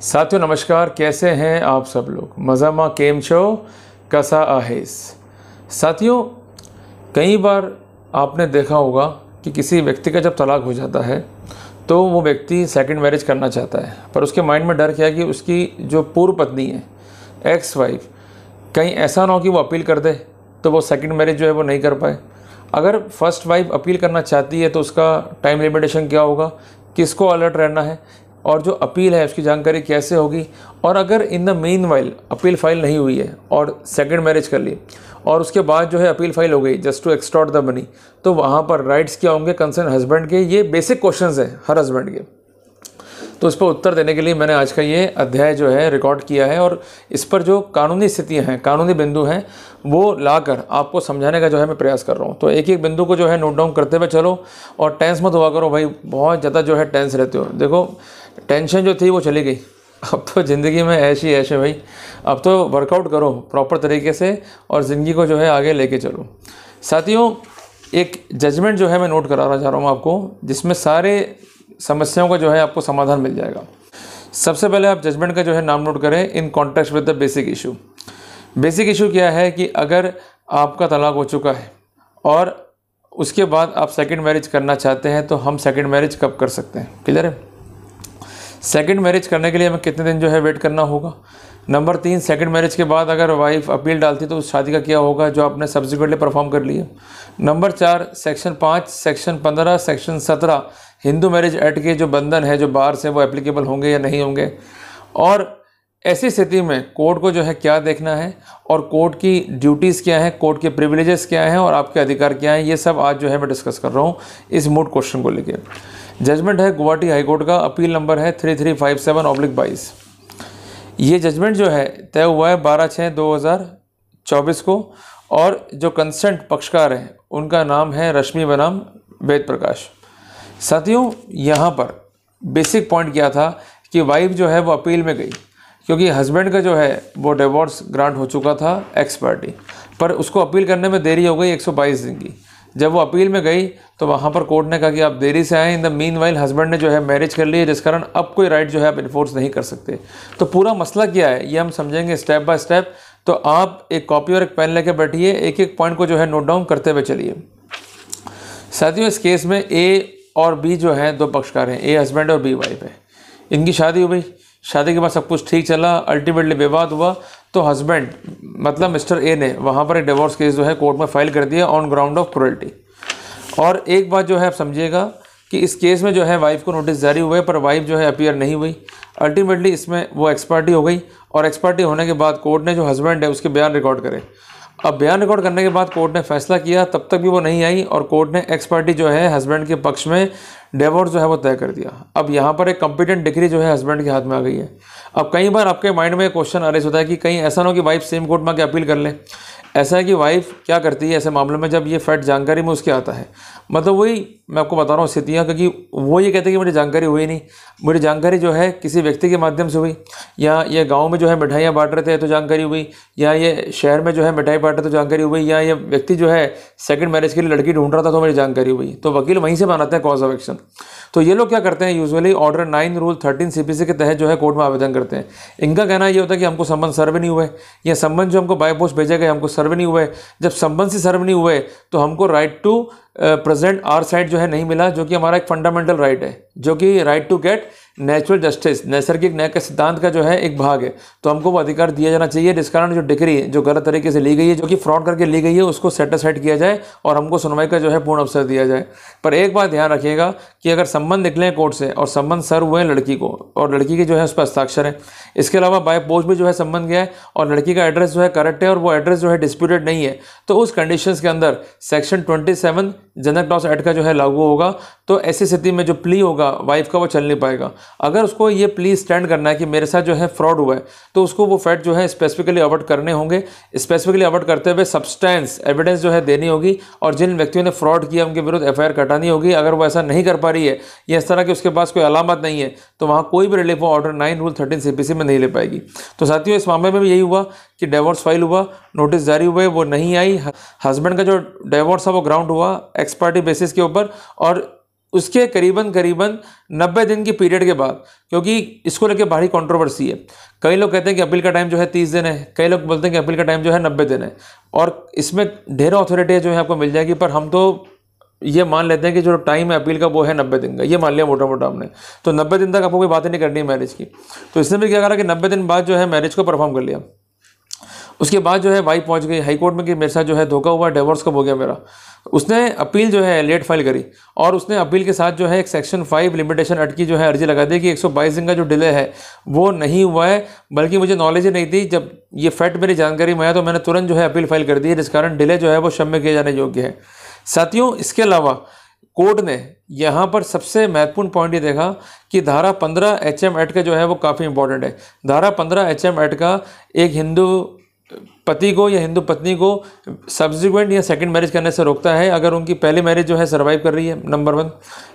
साथियों नमस्कार, कैसे हैं आप सब लोग। मज़ामा केम छो, कसा आहेस। साथियों, कई बार आपने देखा होगा कि किसी व्यक्ति का जब तलाक हो जाता है तो वो व्यक्ति सेकंड मैरिज करना चाहता है, पर उसके माइंड में डर क्या है कि उसकी जो पूर्व पत्नी है, एक्स वाइफ, कहीं ऐसा ना हो कि वो अपील कर दे तो वो सेकंड मैरिज जो है वो नहीं कर पाए। अगर फर्स्ट वाइफ अपील करना चाहती है तो उसका टाइम लिमिटेशन क्या होगा, किसको अलर्ट रहना है, और जो अपील है उसकी जानकारी कैसे होगी। और अगर in the mean while appeal file नहीं हुई है और सेकंड मैरिज कर ली और उसके बाद जो है अपील फाइल हो गई just to extort the money, तो वहाँ पर राइट्स क्या होंगे कंसर्न हस्बैंड के। ये बेसिक क्वेश्चंस हैं हर हस्बैंड के। तो इस पर उत्तर देने के लिए मैंने आज का ये अध्याय जो है रिकॉर्ड किया है और इस पर जो कानूनी स्थितियाँ हैं, कानूनी बिंदु हैं, वो लाकर आपको समझाने का जो है मैं प्रयास कर रहा हूँ। तो एक एक बिंदु को जो है नोट डाउन करते हुए चलो, और टेंस मत हुआ करो भाई, बहुत ज़्यादा जो है टेंस रहते हो। देखो, टेंशन जो थी वो चली गई, अब तो ज़िंदगी में ऐसी ऐसे भाई, अब तो वर्कआउट करो प्रॉपर तरीके से और ज़िंदगी को जो है आगे लेके चलो। साथियों, एक जजमेंट जो है मैं नोट कराना चाह रहा हूँ आपको, जिसमें सारे समस्याओं का जो है आपको समाधान मिल जाएगा। सबसे पहले आप जजमेंट का जो है नाम नोट करें, in context with the basic issue. Basic issue क्या है कि अगर आपका तलाक हो चुका है और उसके बाद आप सेकंड मैरिज करना चाहते हैं तो हम सेकंड मैरिज कब कर सकते हैं। क्लियर है? सेकंड मैरिज करने के लिए हमें कितने दिन जो है वेट करना होगा। नंबर 3, सेकंड मैरिज के बाद अगर वाइफ अपील डालती तो उस शादी का क्या होगा जो आपने सब्सिक्वेंटली परफॉर्म कर लिया। Number 4, section 5, section 15, section 17 Hindu marriage act के जो बंधन है जो बाहर से, वो एप्लीकेबल होंगे या नहीं होंगे। और ऐसी स्थिति में कोर्ट को जो है क्या देखना है और कोर्ट की ड्यूटीज़ क्या है, कोर्ट के प्रिविलेजेस क्या हैं और आपके अधिकार क्या हैं, ये सब आज जो है मैं डिस्कस कर रहा हूँ इस मूड क्वेश्चन को लेकर। जजमेंट है गुवाहाटी हाई कोर्ट का, अपील नंबर है 3357/22। ये जजमेंट जो है तय हुआ है 12/6/2024 को, और जो कंसेंट पक्षकार हैं उनका नाम है रश्मि बनाम वेद प्रकाश। साथियों, यहाँ पर बेसिक पॉइंट क्या था कि वाइफ जो है वो अपील में गई क्योंकि हस्बैंड का जो है वो डिवोर्स ग्रांट हो चुका था एक्स पार्टी, पर उसको अपील करने में देरी हो गई 122 दिन की। जब वो अपील में गई तो वहाँ पर कोर्ट ने कहा कि आप देरी से आए, in the mean while husband ने जो है मैरिज कर ली है, जिस कारण अब कोई राइट जो है आप इन्फोर्स नहीं कर सकते। तो पूरा मसला क्या है ये हम समझेंगे स्टेप बाय स्टेप। तो आप एक कॉपी और एक पेन लेके बैठिए, एक एक पॉइंट को जो है नोट डाउन करते हुए चलिए। साथियों, इस केस में ए और बी जो है दो पक्षकार हैं, ए हस्बैंड और बी वाइफ है। इनकी शादी हो गई, शादी के बाद सब कुछ ठीक चला, अल्टीमेटली विवाद हुआ तो हस्बैंड मतलब मिस्टर ए ने वहाँ पर एक डिवोर्स केस जो है कोर्ट में फाइल कर दिया ऑन ग्राउंड ऑफ क्रूरल्टी। और एक बात जो है आप समझिएगा कि इस केस में जो है वाइफ को नोटिस जारी हुए पर वाइफ जो है अपीयर नहीं हुई। अल्टीमेटली इसमें वो एक्सपार्टी हो गई और एक्सपार्टी होने के बाद कोर्ट ने जो हस्बैंड है उसके बयान रिकॉर्ड करे। अब बयान रिकॉर्ड करने के बाद कोर्ट ने फैसला किया, तब तक भी वो नहीं आई और कोर्ट ने एक्स पार्टी जो है हस्बैंड के पक्ष में डिवोर्स जो है वो तय कर दिया। अब यहाँ पर एक कॉम्पिटेंट डिग्री जो है हस्बैंड के हाथ में आ गई है। अब कई बार आपके माइंड में क्वेश्चन अरेज होता है कि कहीं ऐसा ना हो कि वाइफ सेम कोर्ट में आके अपील कर ले। ऐसा है कि वाइफ क्या करती है ऐसे मामलों में जब ये फैक्ट जानकारी में उसके आता है, मतलब वही मैं आपको बता रहा हूँ स्थितियाँ, क्योंकि वो ये कहते हैं कि मुझे जानकारी हुई नहीं, मुझे जानकारी जो है किसी व्यक्ति के माध्यम से हुई, या ये गांव में जो है मिठाइयाँ बांट रहे थे तो जानकारी हुई, या ये शहर में जो है मिठाई बांट रहे तो जानकारी हुई, या ये व्यक्ति जो है सेकंड मैरिज के लिए लड़की ढूंढ रहा था तो मुझे जानकारी हुई। तो वकील वहीं से बनाते हैं कॉज ऑफ एक्शन। तो ये लोग क्या करते हैं, यूजुअली ऑर्डर 9 रूल 13 CPC के तहत जो है कोर्ट में आवेदन करते हैं। इनका कहना ये होता है कि हमको संबंध सर्व नहीं हुए, या संबंध जो हमको बाय पोस्ट भेजे गए हमको सर्व नहीं हुए। जब संबंध से सर्व नहीं हुए तो हमको right to present our side जो है नहीं मिला, जो कि हमारा एक फंडामेंटल राइट है, जो कि right to get natural justice, नैसर्गिक न्याय के सिद्धांत का जो है एक भाग है। तो हमको वो अधिकार दिया जाना चाहिए, जिस कारण जो डिग्री जो गलत तरीके से ली गई है, जो कि फ्रॉड करके ली गई है, उसको सेटिस्फाइड किया जाए और हमको सुनवाई का जो है पूर्ण अवसर दिया जाए। पर एक बात ध्यान रखिएगा कि अगर संबंध निकले कोर्ट से और संबंध सर्व हुए लड़की को और लड़की के जो है उस पर हस्ताक्षर है, इसके अलावा बाय पोस्ट भी जो है संबंध गया है और लड़की का एड्रेस जो है करेक्ट है और वो एड्रेस जो है डिस्प्यूटेड नहीं है, तो उस कंडीशंस के अंदर सेक्शन 27 जनक टॉस एक्ट का जो है लागू होगा। तो ऐसी स्थिति में जो प्ली होगा वाइफ का वो चल नहीं पाएगा। अगर उसको ये प्ली स्टैंड करना है कि मेरे साथ जो है फ्रॉड हुआ है, तो उसको वो फैक्ट जो है स्पेसिफिकली अवॉइड करने होंगे। स्पेसिफिकली अवॉइड करते हुए सब्सटेंस एविडेंस जो है देनी होगी और जिन व्यक्तियों ने फ्रॉड किया उनके विरुद्ध FIR कटानी होगी। अगर वो ऐसा नहीं कर पा रही है या इस तरह की उसके पास कोई अलामत नहीं है तो वहाँ कोई भी रिलीफ वो ऑर्डर 9 रूल 13 CPC में नहीं ले पाएगी। तो साथियों, इस मामले में भी यही हुआ कि डिवोर्स फाइल हुआ, नोटिस जारी हुए, वो नहीं आई। हस्बैंड का जो डिवोर्स था वो ग्राउंड हुआ एक्स पार्टी बेसिस के ऊपर और उसके करीबन करीबन 90 दिन की पीरियड के बाद, क्योंकि इसको लेकर भारी कंट्रोवर्सी है। कई लोग कहते हैं कि अपील का टाइम जो है 30 दिन है, कई लोग बोलते हैं कि अपील का टाइम जो है 90 दिन है, और इसमें ढेरों अथॉरिटी जो है आपको मिल जाएगी, पर हम तो ये मान लेते हैं कि जो टाइम है अपील का वो है 90 दिन का, ये मान लिया मोटा मोटा हमने। तो 90 दिन तक आपको कोई बातें नहीं करनी है मैरिज की। तो इसने भी क्या करा कि 90 दिन बाद जो है मैरिज को परफॉर्म कर लिया। उसके बाद जो है वाइफ पहुंच गई हाई कोर्ट में कि मेरे साथ जो है धोखा हुआ, डिवोर्स कब हो गया मेरा। उसने अपील जो है लेट फाइल करी, और उसने अपील के साथ जो है एक सेक्शन 5 लिमिटेशन एक्ट की जो है अर्जी लगा दी कि 122 दिन का जो डिले है वो नहीं हुआ है, बल्कि मुझे नॉलेज ही नहीं थी। जब ये फैक्ट मेरी जानकारी में आया तो मैंने तुरंत जो है अपील फाइल कर दी है, जिस कारण डिले जो है वो क्षम्य किए जाने योग्य है। साथियों, इसके अलावा कोर्ट ने यहाँ पर सबसे महत्वपूर्ण पॉइंट ये देखा कि धारा 15 HM एक्ट का जो है वो काफ़ी इंपॉर्टेंट है। धारा 15 HM एक्ट का एक हिंदू पति को या हिंदू पत्नी को सब्सिक्वेंट या सेकंड मैरिज करने से रोकता है अगर उनकी पहली मैरिज जो है सर्वाइव कर रही है, नंबर 1।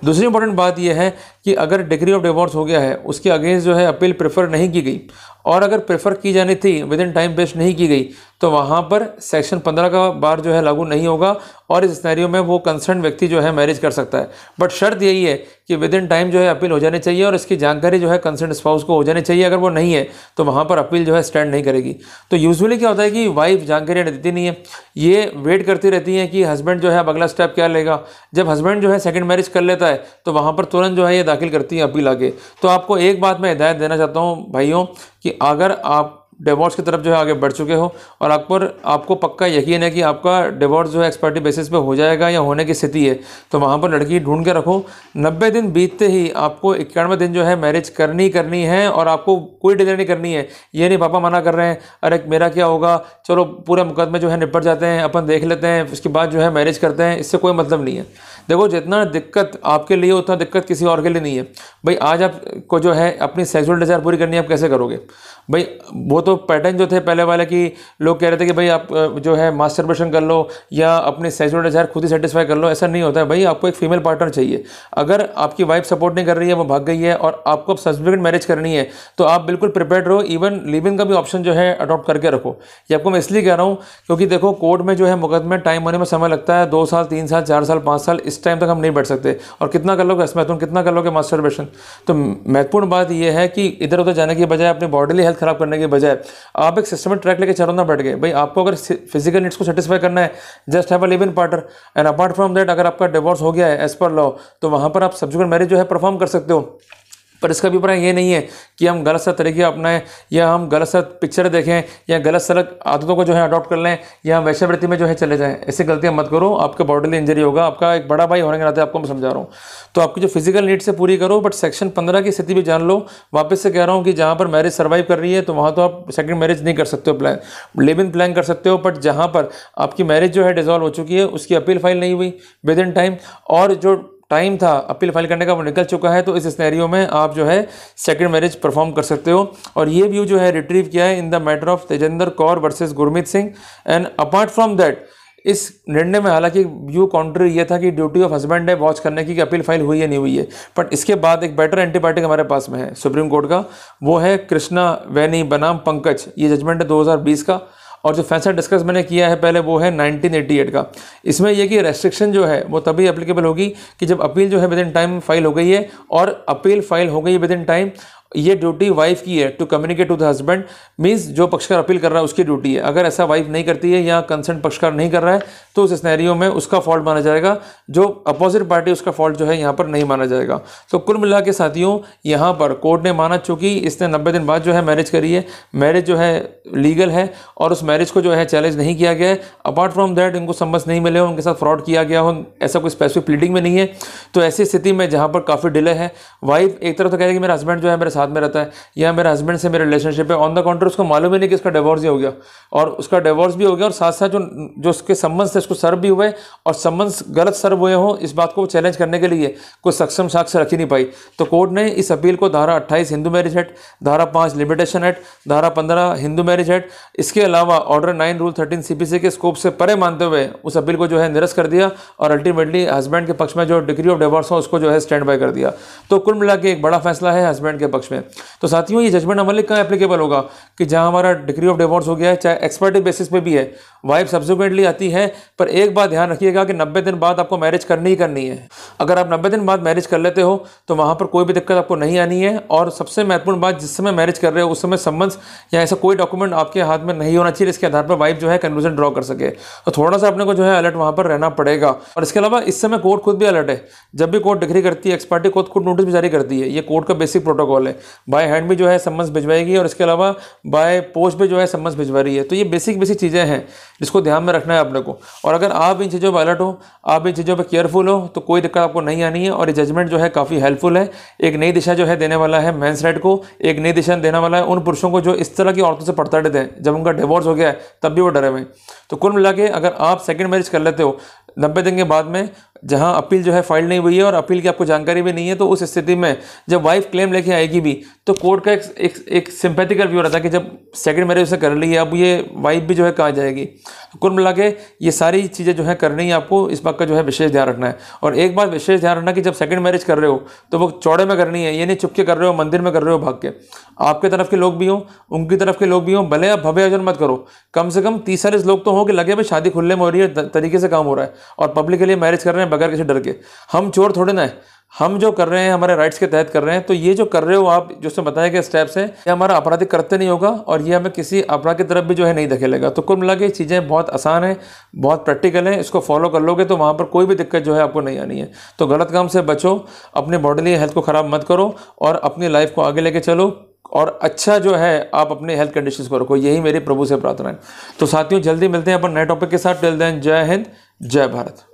दूसरी इंपॉर्टेंट बात यह है कि अगर डिग्री ऑफ डिवोर्स हो गया है, उसके अगेंस्ट जो है अपील प्रेफर नहीं की गई, और अगर प्रेफर की जानी थी विद इन टाइम बेस्ट नहीं की गई, तो वहाँ पर सेक्शन 15 का बार जो है लागू नहीं होगा, और इस सिनेरियो में वो कंसर्न व्यक्ति जो है मैरिज कर सकता है। बट शर्त यही है कि विद इन टाइम जो है अपील हो जानी चाहिए, और इसकी जानकारी जो है कंसर्न स्पाउस को हो जानी चाहिए। अगर वो नहीं है तो वहाँ पर अपील जो है स्टैंड नहीं करेगी। तो यूजुअली क्या होता है कि वाइफ जानकारी देती नहीं है, ये वेट करती रहती है कि हस्बैंड जो है अब अगला स्टेप क्या लेगा। जब हस्बैंड जो है सेकंड मैरिज कर लेता है तो वहाँ पर तुरंत जो है ये दाखिल करती है अपील आगे। तो आपको एक बात मैं हिदायत देना चाहता हूँ भाइयों, कि अगर आप डिवोर्स की तरफ जो है आगे बढ़ चुके हो और आपको पक्का यकीन है कि आपका डिवोर्स जो है एक्सपर्टी बेसिस पे हो जाएगा या होने की स्थिति है, तो वहाँ पर लड़की ढूंढ के रखो। 90 दिन बीतते ही आपको 91वें दिन जो है मैरिज करनी है, और आपको कोई डिले नहीं करनी है। ये नहीं पापा मना कर रहे हैं, अरे मेरा क्या होगा, चलो पूरे मुकदमे जो है निपट जाते हैं, अपन देख लेते हैं, उसके बाद जो है मैरिज करते हैं, इससे कोई मतलब नहीं है। देखो, जितना दिक्कत आपके लिए उतना दिक्कत किसी और के लिए नहीं है भाई। आज आपको जो है अपनी सेक्सुअल डिजायर पूरी करनी है, आप कैसे करोगे भाई? वो तो पैटर्न जो थे पहले वाले कि लोग कह रहे थे कि भाई आप जो है मास्टरबेशन कर लो या अपनी सेक्सुअल डिजायर खुद ही सेटिस्फाई कर लो। ऐसा नहीं होता है भाई, आपको एक फीमेल पार्टनर चाहिए। अगर आपकी वाइफ सपोर्ट नहीं कर रही है, वो भाग गई है और आपको अब सब्सिक्वेंट मैरिज करनी है, तो आप बिल्कुल प्रिपेयर्ड रहो। इवन लिव इन का भी ऑप्शन जो है अडॉप्ट करके रखो। ये आपको मैं इसलिए कह रहा हूँ क्योंकि देखो, कोर्ट में जो है मुकदमे टाइम होने में समय लगता है, 2 साल 3 साल 4 साल 5 साल, इस टाइम तक हम नहीं बैठ सकते। और कितना कर लोगे इसमें, तुम कितना कर लोगे मास्टरबेशन। तो महत्वपूर्ण बात यह है कि इधर उधर जाने की बजाय, अपनी बॉडीली हेल्थ खराब करने की बजाय, आप एक सिस्टमेटिक ट्रैक लेके चलो ना बैठ गए भाई। आपको अगर फिजिकल नीड्स को सेटिस्फाई करना है, just have a live in partner, and apart from that अगर आपका डिवोर्स हो गया है एज पर लॉ, तो वहां पर आप सब्सिक्वेंट मैरिज जो है परफॉर्म कर सकते हो। पर इसका अभिप्राय ये नहीं है कि हम गलत सा तरीके अपनाएं, या हम गलत सा पिक्चर देखें, या गलत सलत आदतों को जो है अडॉप्ट कर लें, या हम वैश्यवृत्ति में जो है चले जाएं। ऐसी गलतियां मत करो, आपके बॉडीली इंजरी होगा। आपका एक बड़ा भाई होने के नाते आपको मैं समझा रहा हूँ। तो आपकी जो फिजिकल नीड्स से पूरी करो, बट सेक्शन 15 की स्थिति भी जान लो। वापस से कह रहा हूँ कि जहाँ पर मैरिज सर्वाइव कर रही है, तो वहाँ तो आप सेकंड मैरिज नहीं कर सकते हो, प्लान लिव इन प्लान कर सकते हो। बट जहाँ पर आपकी मैरिज जो है डिसॉल्व हो चुकी है, उसकी अपील फाइल नहीं हुई विद इन टाइम, और जो टाइम था अपील फाइल करने का वो निकल चुका है, तो इस सिनेरियो में आप जो है सेकंड मैरिज परफॉर्म कर सकते हो। और ये व्यू जो है रिट्रीव किया है in the matter of Tejendra Kaur versus Gurmeet Singh. And apart from that, इस निर्णय में हालांकि व्यू काउंटर ये था कि ड्यूटी ऑफ हस्बैंड है वॉच करने की कि अपील फाइल हुई है नहीं हुई है। बट इसके बाद एक बेटर एंटीबायोटिक हमारे पास में है सुप्रीम कोर्ट का, वो है कृष्णा वैनी बनाम पंकज। ये जजमेंट है 2020 का, और जो फैसला डिस्कस मैंने किया है पहले वो है 1988 का। इसमें यह कि रेस्ट्रिक्शन जो है वो तभी एप्लीकेबल होगी कि जब अपील जो है विद इन टाइम फाइल हो गई है, और अपील फाइल हो गई है विद इन टाइम, ये ड्यूटी वाइफ की है to communicate to the husband. Means जो पक्षकार अपील कर रहा है उसकी ड्यूटी है। अगर ऐसा वाइफ नहीं करती है या कंसर्न पक्षकार नहीं कर रहा है, तो उस सिनेरियो में उसका फॉल्ट माना जाएगा, जो अपोजिट पार्टी उसका फॉल्ट जो है यहाँ पर नहीं माना जाएगा। तो कुल मिला के साथियों, यहाँ पर कोर्ट ने माना, चूंकि इसने 90 दिन बाद जो है मैरिज करी है, मैरिज जो है लीगल है, और उस मैरिज को जो है चैलेंज नहीं किया गया है। अपार्ट फ्रॉम दैट इनको समझ नहीं मिले हो, उनके साथ फ्रॉड किया गया हो, ऐसा कोई स्पेसिफिक प्लीडिंग में नहीं है। तो ऐसी स्थिति में जहाँ पर काफ़ी डिले है, वाइफ एक तरफ तो कह रही है कि मेरा हस्बैंड जो है मेरे साथ में रहता है, या मेरे हस्बैंड से मेरा रिलेशनशिप है, ऑन द काउंटर उसको मालूम ही नहीं कि इसका डिवोर्स ही हो गया, और उसका डिवोर्स भी हो गया, और साथ साथ जो उसके सम्मन्स थे उसको सर्व भी हुए, और सम्मन्स गलत सर्व हुए हो, इस बात को चैलेंज करने के लिए कोई सक्षम साक्ष्य रख ही नहीं पाई। तो कोर्ट ने इस अपील को धारा 28 हिंदू मैरिज एक्ट, धारा 5 लिमिटेशन एक्ट, धारा 15 हिंदू मैरिज एक्ट, इसके अलावा ऑर्डर 9 रूल 13 CPC के स्कोप से परे मानते हुए उस अपील को जो है निरस्त कर दिया, और अल्टीमेटली हस्बैंड के पक्ष में जो डिग्री ऑफ डिवोर्स हो उसको जो है स्टैंड बाय कर दिया। तो कुल मिला के एक बड़ा फैसला है हस्बैंड के पक्ष में। में। तो साथियों ये जजमेंट हमारे लिए कहाँ एप्लीकेबल होगा कि जहाँ हमारा डिग्री ऑफ डिवोर्स हो गया है, चाहे एक्सपर्टी बेसिस पे भी है, वाइफ सब्सिक्वेंटली आती है, पर एक बात ध्यान रखिएगा कि 90 दिन बाद आपको मैरिज करनी ही करनी है। अगर आप 90 दिन बाद मैरिज कर लेते हो तो वहाँ पर कोई भी दिक्कत आपको नहीं आनी है। और सबसे महत्वपूर्ण बात, जिस समय मैरिज कर रहे हो उस समय संबंध या ऐसा कोई डॉक्यूमेंट आपके हाथ में नहीं होना चाहिए जिसके आधार पर वाइफ जो है कंक्लूजन ड्रॉ कर सके। तो थोड़ा सा अपने को जो है अलर्ट वहाँ पर रहना पड़ेगा। और इसके अलावा इस समय कोर्ट खुद भी अलर्ट है। जब भी कोर्ट डिग्री करती है, एक्सपर्टी कोर्ट खुद नोटिस भी जारी करती है। ये कोर्ट का बेसिक प्रोटोकॉल है। बाय हैंड भी जो है समन्स भिजवाएगी और इसके अलावा बाय पोस्ट भी जो है समन्स भिजवा रही है। तो ये बेसिक चीज़ें हैं जिसको ध्यान में रखना है अपने को। और अगर आप इन चीज़ों पर अलर्ट हो, आप इन चीज़ों पर केयरफुल हो, तो कोई दिक्कत आपको नहीं आनी है। और ये जजमेंट जो है काफ़ी हेल्पफुल है। एक नई दिशा जो है देने वाला है मेंस राइट को, एक नई दिशा देने वाला है उन पुरुषों को जो इस तरह की औरतों से प्रताड़ित हैं, जब उनका डिवोर्स हो गया है तब भी वो डरे हुए। तो कुल मिला के अगर आप सेकंड मैरिज कर लेते हो 90 दिन के बाद में, जहां अपील जो है फाइल नहीं हुई है और अपील की आपको जानकारी भी नहीं है, तो उस स्थिति में जब वाइफ क्लेम लेके आएगी भी तो कोर्ट का एक सिंपैथिकल व्यू रहता है कि जब सेकंड मैरिज से कर ली है, अब ये वाइफ भी जो है कहाँ जाएगी। तो कुल मिला के ये सारी चीज़ें जो है करनी है आपको, इस बात का जो है विशेष ध्यान रखना है। और एक बात विशेष ध्यान रखना कि जब सेकंड मैरिज कर रहे हो तो वो चौड़े में करनी है, ये नहीं चुपके कर रहे हो, मंदिर में कर रहे हो भाग के। आपके तरफ के लोग भी हों, उनकी तरफ के लोग भी हों, भले आप भव्य आयोजन मत करो, कम से कम 30-40 लोग तो हो कि लगे भाई शादी खुले में हो रही है, तरीके से काम हो रहा है और पब्लिक के लिए मैरिज कर रहे हैं बगैर किसी डर के। हम चोर थोड़े ना है, हम जो कर रहे हैं हमारे राइट्स के तहत कर रहे हैं। तो ये जो कर रहे हो आप, जो से बताए गए स्टेप्स हैं, ये हमारा आपराधिक कृत्य नहीं होगा और ये हमें किसी अपराध की तरफ भी जो है नहीं धकेलेगा। तो कुल मिला के चीज़ें बहुत आसान है, बहुत प्रैक्टिकल है। इसको फॉलो कर लोगे तो वहाँ पर कोई भी दिक्कत जो है आपको नहीं आनी है। तो गलत काम से बचो, अपने बॉडीली हेल्थ को ख़राब मत करो और अपनी लाइफ को आगे लेके चलो और अच्छा जो है आप अपने हेल्थ कंडीशंस को रखो। यही मेरी प्रभु से प्रार्थना है। तो साथियों जल्दी मिलते हैं अपन नए टॉपिक के साथ। टिल देन जय हिंद, जय भारत।